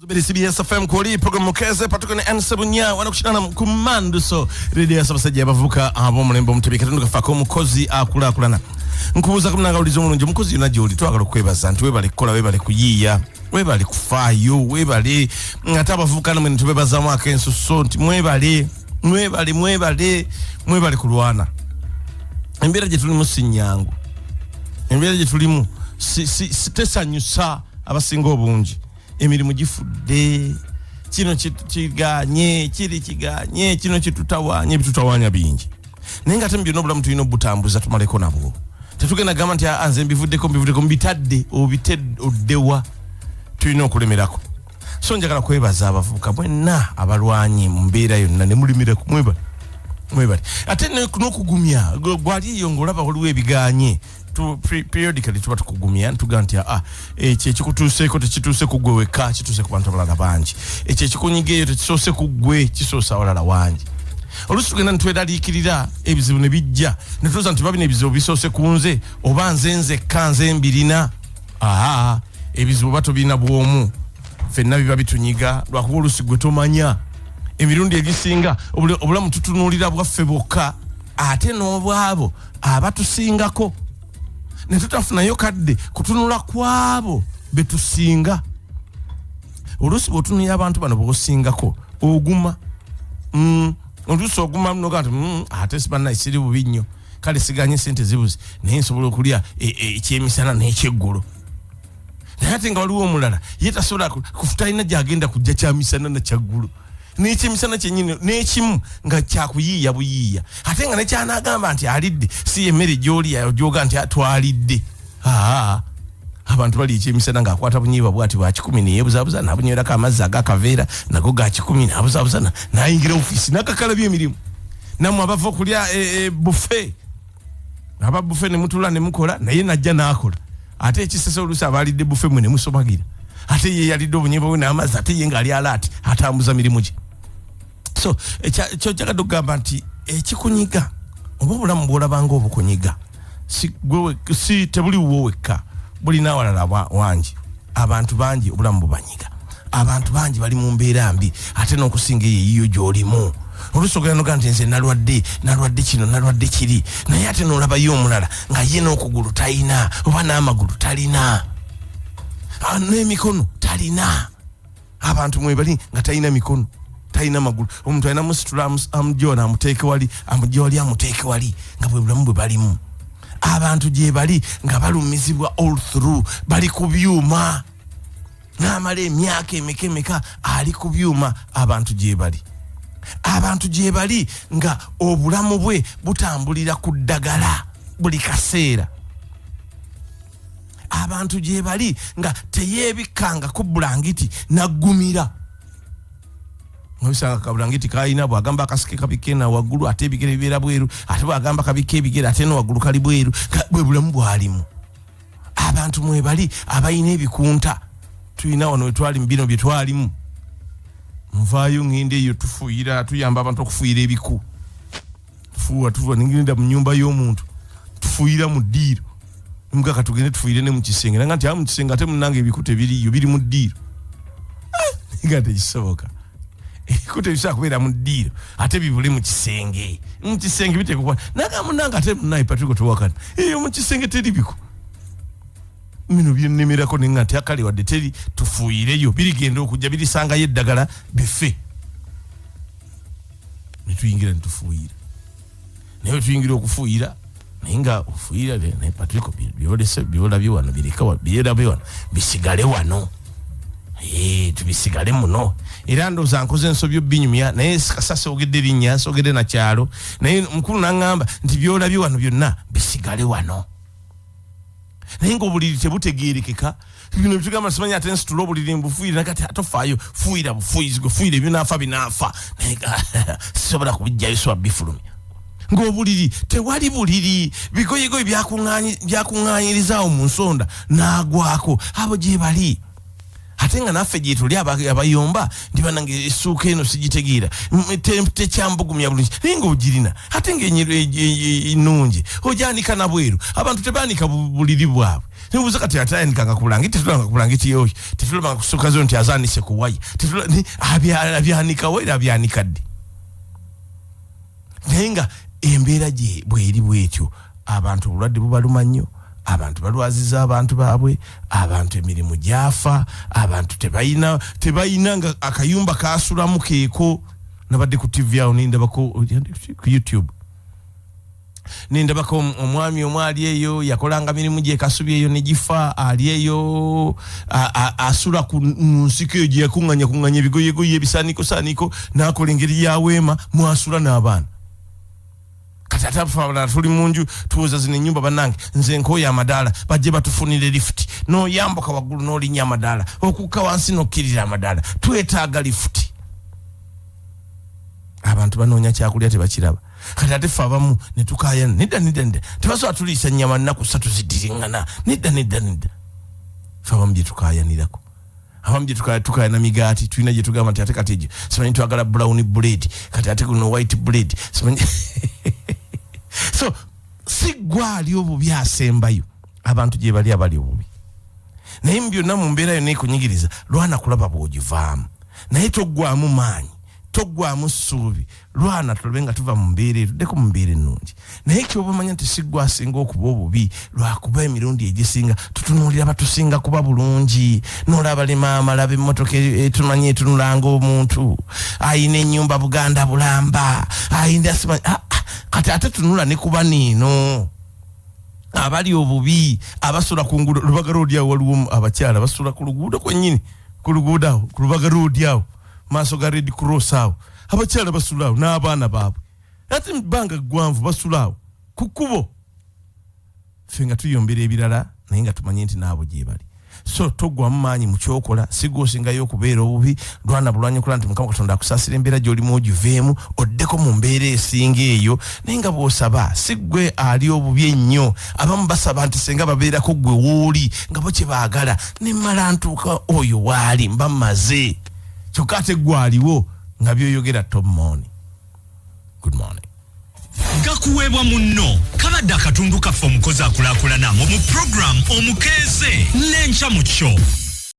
CBS FM kuri program Omukozi Patriko Mujuuka wanakushikana kumando so radio sabasajja abavuka abo mulembo mutebeka tundu kafako Omukozi Akulakulana nkubuza kumnanga ulizo mulungi Omukozi yona joli twagala kwebaza nti webale kukola webale kuyiya webale kufayo webale ngata abavuka namwe ntubebaza mwaka ensuso nti mwebale kulwana Mbeera Jetulimu sinyangu Mbeera Jetulimu sitesanyusa abasinga obungi emirimu gifudde kino kiganye kino kitutawanye bitutawanya bingi nenga tembi nobula mtu ino butambuza tumaleko nabo tetugenda gama nti anze mbivuddeko mbitadde obiteddewa tulina okulemerako so njagala kwebaza abavubuka mwenna abalwanyi mu mbeera yonna ne mulimireko mwebale ate n'okugumya gwali iyo ng'olaba waliwo ebiganye periodically tuba tukugumya ntuga nti ekyo ekikutuuseeko tekituuse ku gwe wekka kituuse ku bantu abalala bangi ekyo ekikunyigeeyo tekisoose ku gwe kisoose abalala wangi oluusi tugenda nitweraliikirira ebizibu ne bijja ne tuloza nti babina ebizibu bisoose ku nze oba nze nzekka nze mbirina ebizibu ba tobirina bw'omu ffenna biba bitunyiga lwakuba oluusi gwe tomanya emirundi egisinga obulamu tutunuulira bwaffe bwokka ate n'obwabo abatusingako ne tutafunayo kadde kutunula kwabo betusinga oluusi bw'otunuulira abantu bano bw'osingako oguma oluusi oguma mnoga nti ate sibannaye siri bubi nnyo kale siganye sente zibuze naye nsobola okulya ekyemisana n'ekyeggulo naye ate nga waliwo omulala ye tasobola kufutalina gyagenda kujja kyamisana nakyaggulu n'ekyemisana kyennyini n'ekimu nga kyakuyiiya buyiiya ate nga nekyanagamba nti alidde si emmere gy'olya gyoga nti twalidde abantu bali ekyemisana ng'akwata bunyiiba bwati bwa 10 neyeebuzaabuza n'abunywerako amazzi agakaveera nago ga 10 n'abuzaabuza n'ayingira ofiisi n'akakalabya emirimu nammwe abava okulya bufe aba bufe ne mutula ne mukola naye najja n'akola ate ekisese oluusi abalidde bufe mwe ne musomagira ate ye yalidde obunyiiba bwe n'amazzi ate ye ng'ali alaati atambuza mirimu gye so kyojagala okugamba nti ekikunyiga oba obulamu bw'olabanga obukunyiga si tebuliwo wekka bulina awalala wangi abantu bangi obulamu bubanyiga abantu bangi bali mu mbeera mbi ate n'okusinga eyiyo gy'olimu oluusi ogenda noga nti nze nalwadde kino nalwadde kiri naye ate n'olabayo omulala nga ye n'okugulu talina oba n'amagulu talina n'emikono talina abantu mwebali nga talina mikono talina magulu omuntu alina musitula amujona amuteeke wali amuteeke wali nga bwe bulamu bwe balimu abantu gye bali nga balumizibwa all through bali ku byuma n'amala emyaka emeka ali ku byuma abantu gye bali nga obulamu bwe butambulira ku ddagala buli kaseera abantu gye bali nga teyeebikanga ku bulangiti naggumira Mwisa kabulangiti kaina bwagamba akasike kabike na waggulu ate ebigere bibeera bweru ate bwagamba kabike ebigere ate no waggulu kali bweru bwe bulamu bwalimu abantu mwebali abayina ebikunta tuyina wano wetwali mu bino bye twalimu nvaayo ngende eyo tufuuyira tuyamba abantu okufuuyira ebiku tufuwa ningenda mu nyumba y'omuntu tufuuyira mu ddiiro mugaka tugende tufuuyire ne mu kisenge nanga nti mu kisenge ate munange ebikuta ebiriyo biri mu ddiiro ngate kisoboka ekikuta ebisa kubeera mu ddiiro ate bibule mu kisenge bitekukwa naga munanga ate munaye Patriko tewakana eyo mu kisenge teri biku mino byennemerako nenga nti akali wadde teri tufuuyireyo birigenda okujja birisangayo eddagala bife netuyingira nitufuuyira naye tuyingira okufuuyira naye nga ofuuyira ne Patriko byolabye wano birabye wano bisigale wano tubisigale muno era ndowooza nkoze ensobyo binyumya naye kasase ogedde linnya sogedde na kyalo naye mukulu n'angamba nti byolabye wano byonna bisigale wano naye ng'obuliri tebutegeerekeka bino bitugamba simanyi ate nsitula obuliri mbufuuyire nakati atofaayo fuuyira bufuuyizigwe fuuyire ebinaafa binaafa naye sisobola kubijjayo soba bifulumya ng'obuliri tewali buliri bigoyegoye byakuŋŋaanyirizaawo mu nsonda n'agwako abo gye bali Atenga naffe gye tuli abayomba ndi banange essuuka eno sigitegeera tekyambugumya bulungi naye ng'ogirina ate ng'ennungi ogyanika na bweru abantu tebaanika buliri bwabwe nibuuza kati atayanikanga ku bulangiti tetulanga ku bulangiti yoyo tetulabanga kussuuka zo nti azaanise ku waya abyanika wa era abyanika ddi naye nga embeera gye bweri bwetyo abantu obulwadde bubaluma nnyo abantu balwaziza abantu baabwe abantu emirimu gyafa abantu tebayina nga akayumba kasulamu keeko nabadde ku TV awo nindabako ku YouTube nindabako omwami omwali eyo yakolanga mirimu gye kasubi eyo negifa ali eyo asula ku nsiko eyo gye yakunganya ebigoyegoye ebisaaniko n'akola engeri ya weema mwasula n'abaana kati atafabala tuli munju tuwoza zine nyumba banange nze nkoya amadaala bajje batufunire lift no yamboka waggulu n'olinya amadaala okukka wansi n'okkirira amadaala twetaaga lift abantu banoonya kyakulya tebakiraba kati ate ffe abamu ne tukaayana nedda tebasobola tuliisa nnyama nnaku 3 ziddiringana nedda ffe abamu gye tukaayanirako abamu gye tukaayana migaati tulina gye tugamba nti ate kati egyo simanyi twagala brown bread kati ate guno white bread simanyi so sigwali obubi asembayo abantu gye bali abali obubi naye byonna mu mbeera yonna ekunyigiriza lwana kulaba bw'ogivaamu naye toggwamu maanyi toggwamu ssuubi lwana tulabe nga tuva mu mbeera eyo tuddeko mu mbeera ennungi naye kyoba omanya nti siggwa asinga okuba obubi lwakuba emirundi egisinga tutunuulira batusinga kuba bulungi n'olaba limaama laba emmotoka etumanyi etunulanga omuntu ayina ennyumba Buganda bulamba ayina simanyi kati ate tunula ne kuba niino abali obubi abasula ku nguudo Lubaga road awo waliwo abakyala basula ku luguudo kwennyini ku luguudo awo ku Lubaga road awo maaso ga Red Cross awo abakyala basula awo n'abaana baabwe ate bbanga ggwanvu basula awo ku kkubo ffe nga tuyombera ebirala naye nga tumanye nti naabo gye bali so toggwamu maanyi mu kyokola sigoosingayo okubeera obubi lwana bulwanyi okola nti Mukama Katonda akusaasira embeera gy'olimu ogiveemu oddeko mu mbeera esinga eyo naye nga bw'osaba si ggwe ali obubi ennyo abamu basaba nti senga babeerako ggwe wooli nga bo kye baagala ne mmala ntuuka oyo waali mba mmaze kyokka ate ggwe aliwo nga by'oyogera Tom Morning. Good morning. Gakuweebwa munno kabadde akatundu kaffe Omukozi Akulakulana mu program Omukeeze n'enkya mu kyo.